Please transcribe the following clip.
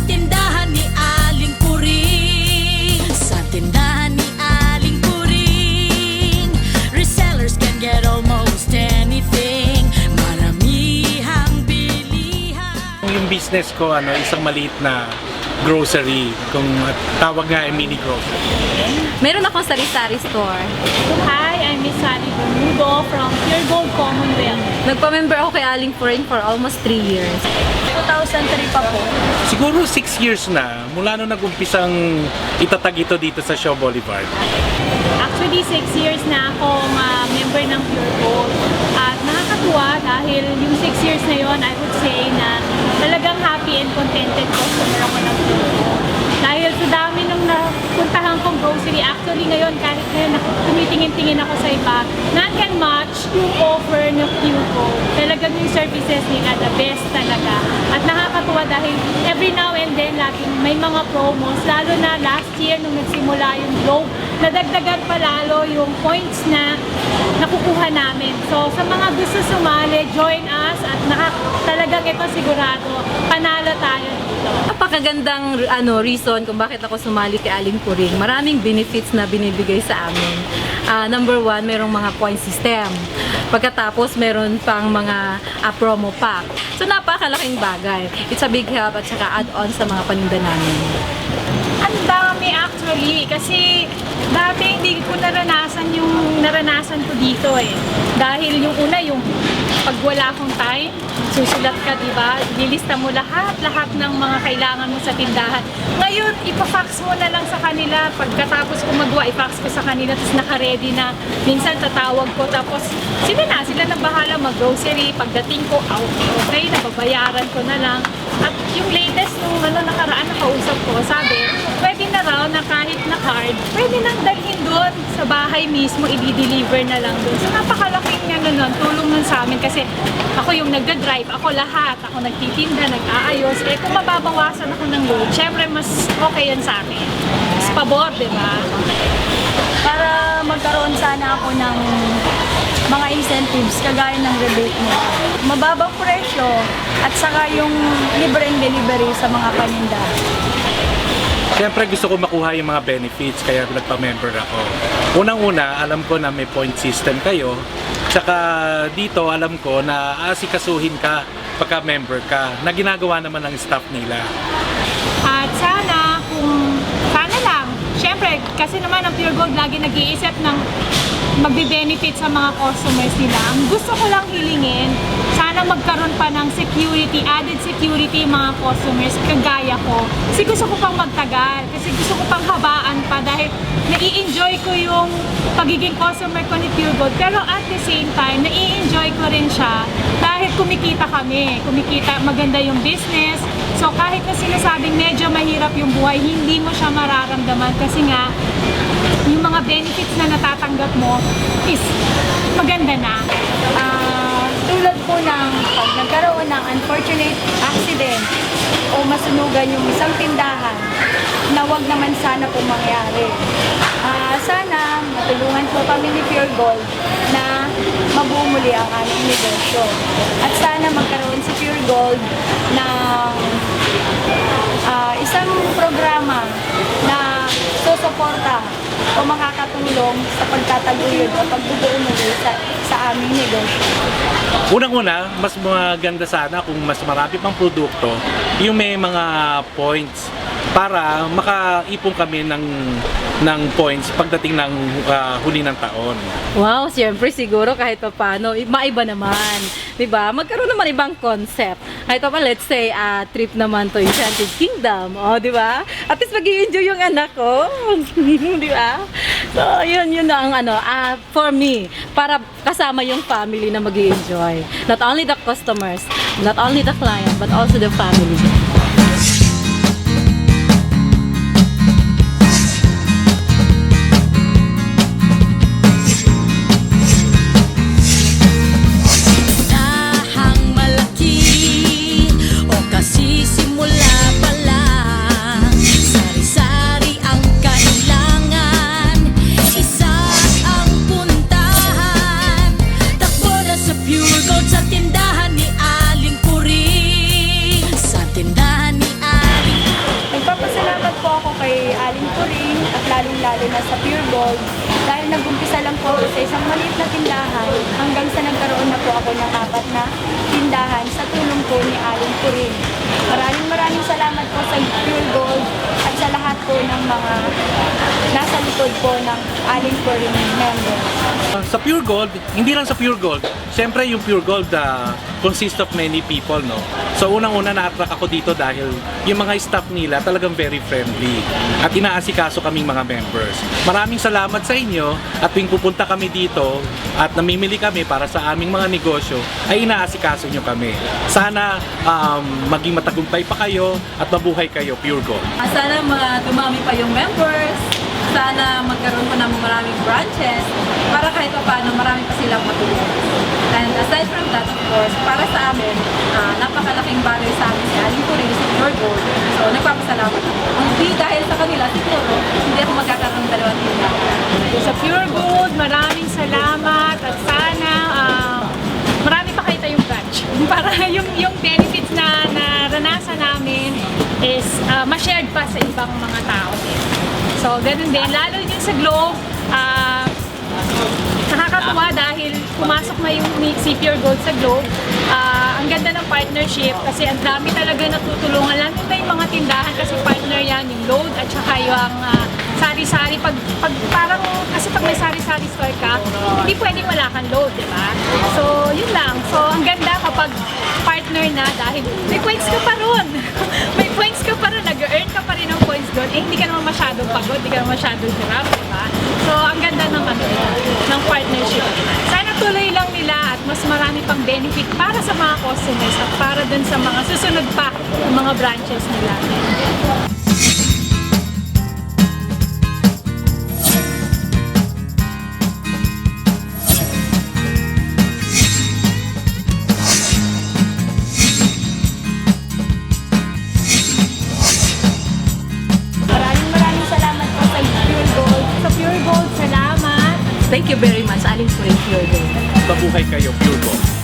tindahan ni Aling Puring. Sa tindahan ni Aling Puring, resellers can get almost anything. Maramihang bilihan. Yung business ko, isang maliit na grocery, kung tawag nga ay mini grocery. Meron akong sari-sari store. Hi, I'm Miss Sally Bermudo from Pure Gold Commonwealth. Nagpa-member ako kay Aling Puring for almost 3 years. 2003 pa po. Siguro 6 years na, mula nung nag-umpisang itatag ito dito sa Shaw Boulevard. Actually, 6 years na akong member ng Pure Gold. At nakakatuwa dahil yung 6 years na yon, I would say na talagang happy and contented customer ako ng Pure Gold. Dahil sa dami nung napuntahan kong grocery, actually ngayon, kahit ngayon tumitingin-tingin ako sa iba, not can match yung offer ng Pure Gold. Talagang yung services nila, the best talaga. At nakakatuwa dahil every now and then, laging may mga promos, lalo na last year nung nagsimula yung Globe, nadagdagan pa lalo yung points na nakukuha namin. So, sa mga gusto sumali, join us at talagang ito sigurado, panalo tayo dito. Napakagandang reason kung bakit ako sumali kay Aling Puring. Maraming benefits na binibigay sa amin. Number 1, merong mga point system. Pagkatapos, meron pang mga promo pack. So, napakalaking bagay. It's a big help at saka add-on sa mga paninda namin. Ang dami actually, kasi dati hindi ko naranasan yung naranasan ko dito eh. Dahil yung una, yung pag wala akong time, susulat ka, diba? Nilista mo lahat ng mga kailangan mo sa tindahan. Ngayon, ipa-fax mo na lang sa kanila. Pagkatapos ko magawa, i-fax ko sa kanila, tapos naka-ready na. Minsan tatawag ko, tapos sila na bahala mag-grocery. Pagdating ko, okay, nababayaran ko na lang. At yung latest nung nakaraan nakausap ko, sabi, pwede na raw na kahit na card, pwede nang dalhin doon sa bahay mismo, i-deliver na lang doon. So napakalaking tulong nun sa amin kasi ako yung nagda-drive, ako lahat, ako nagtitinda, nag-aayos. Eh kung mababawasan ako ng load, syempre mas okay yan sa akin. Mas pabor, diba? Para magkaroon sana ako ng mga incentives kagaya ng rebate mo. Mababang presyo at saka yung libreng delivery sa mga paninda. Siyempre gusto ko makuha yung mga benefits, kaya nagpa-member ako. Unang-una, alam ko na may point system kayo. Tsaka dito, alam ko na asikasuhin ka pagka-member ka, na ginagawa naman ng staff nila. At sana lang, syempre, kasi naman ang Pure Gold lagi nag-iisip ng magbe-benefit sa mga customers nila. Ang gusto ko lang hilingin, sana magkaroon pa ng security, added security mga customers, kagaya ko. Kasi gusto ko pang magtagal, kasi gusto ko pang habaan pa dahil nai-enjoy ko yung pagiging customer ko ni Pure Gold. Pero at the same time, nai-enjoy ko rin siya dahil kumikita kami. Kumikita, maganda yung business. So kahit na sinasabing medyo mahirap yung buhay, hindi mo siya mararamdaman kasi nga, yung mga benefits na natatanggap mo is maganda na. Tulad po ng pag nagkaroon ng unfortunate accident o masunugan yung isang tindahan na wag naman sana po mangyari. Sana matulungan po kami ni Pure Gold na mabuo muli ang aming negosyo. At sana magkaroon si Pure Gold ng isang programa na susuporta o makakatulong sa pagtataguyod o pagbubuo muli sa aming negosyo. Unang-una, mas maganda sana kung mas marami pang produkto, yung may mga points para makaipon kami ng points pagdating ng huli ng taon. Wow, siyempre siguro kahit pa paano, maiba naman. Diba? Magkaroon naman ibang concept. Kahit pa let's say, trip naman to Enchanted Kingdom. O, diba? At least mag-i-enjoy yung anak ko. Diba? So, yun ang for me, para kasama yung family na mag-i-enjoy. Not only the customers, not only the client, but also the family. Pure Gold sa tindahan ni Aling Puring. Sa tindahan lalong-lalo na sa Pure Gold. Dahil nag-umpisa lang po ako sa isang maliit na tindahan hanggang sa nagkaroon na po ako ng 4 na tindahan sa tulong po ni Aling Puring. Maraming salamat po sa Pure Gold at sa lahat po ng mga nasa likod po ng Aling Puring members. Sa Pure Gold, hindi lang sa Pure Gold, siyempre yung Pure Gold consists of many people, no? So unang-una na-attract ako dito dahil yung mga staff nila talagang very friendly at inaasikaso kaming mga members. Maraming salamat sa inyo at tuwing pupunta kami dito at namimili kami para sa aming mga negosyo ay inaasikaso nyo kami. Sana maging matagumpay pa kayo at mabuhay kayo, Pure Gold. Sana dumami pa yung members. Sana magkaroon pa ng maraming branches para kahit pa paano marami pa silang matulungan. And aside from that, of course, para sa amin, napakalaking bagay sa amin si Aling Puring, si Pure Gold. So, nagpapasalamat ako. Hindi dahil sa kanila, siguro, hindi ako magkakaroon ng dalawang tindahan. Sa Pure Gold, maraming salamat at sana marami pa kayo tayong branch. Para yung benefits na naranasan namin is ma-shared pa sa ibang mga tao din. So, ganun din. Lalo din sa Globe, nakakatuwa dahil pumasok na yung si Pure Gold sa Globe. Ang ganda ng partnership kasi ang dami talaga natutulungan. Lalo na yung mga tindahan kasi partner yan, yung load at saka yung sari-sari. Pag parang, kasi pag may sari-sari store ka, hindi pwedeng wala kang load, di ba? So, yun lang. So, ang ganda kapag partner na dahil may points ka pa ron. May points ka pa ron, nag-earn ka pa rin ng points doon. Eh, hindi ka naman masyadong pagod, hindi ka naman masyadong hirap, di ba? So, ang ganda ng partnership. Sana tuloy lang nila at mas marami pang benefit para sa mga customers at para dun sa mga susunod pa ng mga branches nila. Maraming salamat po sa Pure Gold. Sa Pure Gold, salamat! Thank you very much, Aling Puring, Pure Gold. Mabuhay kayo, Pure Gold.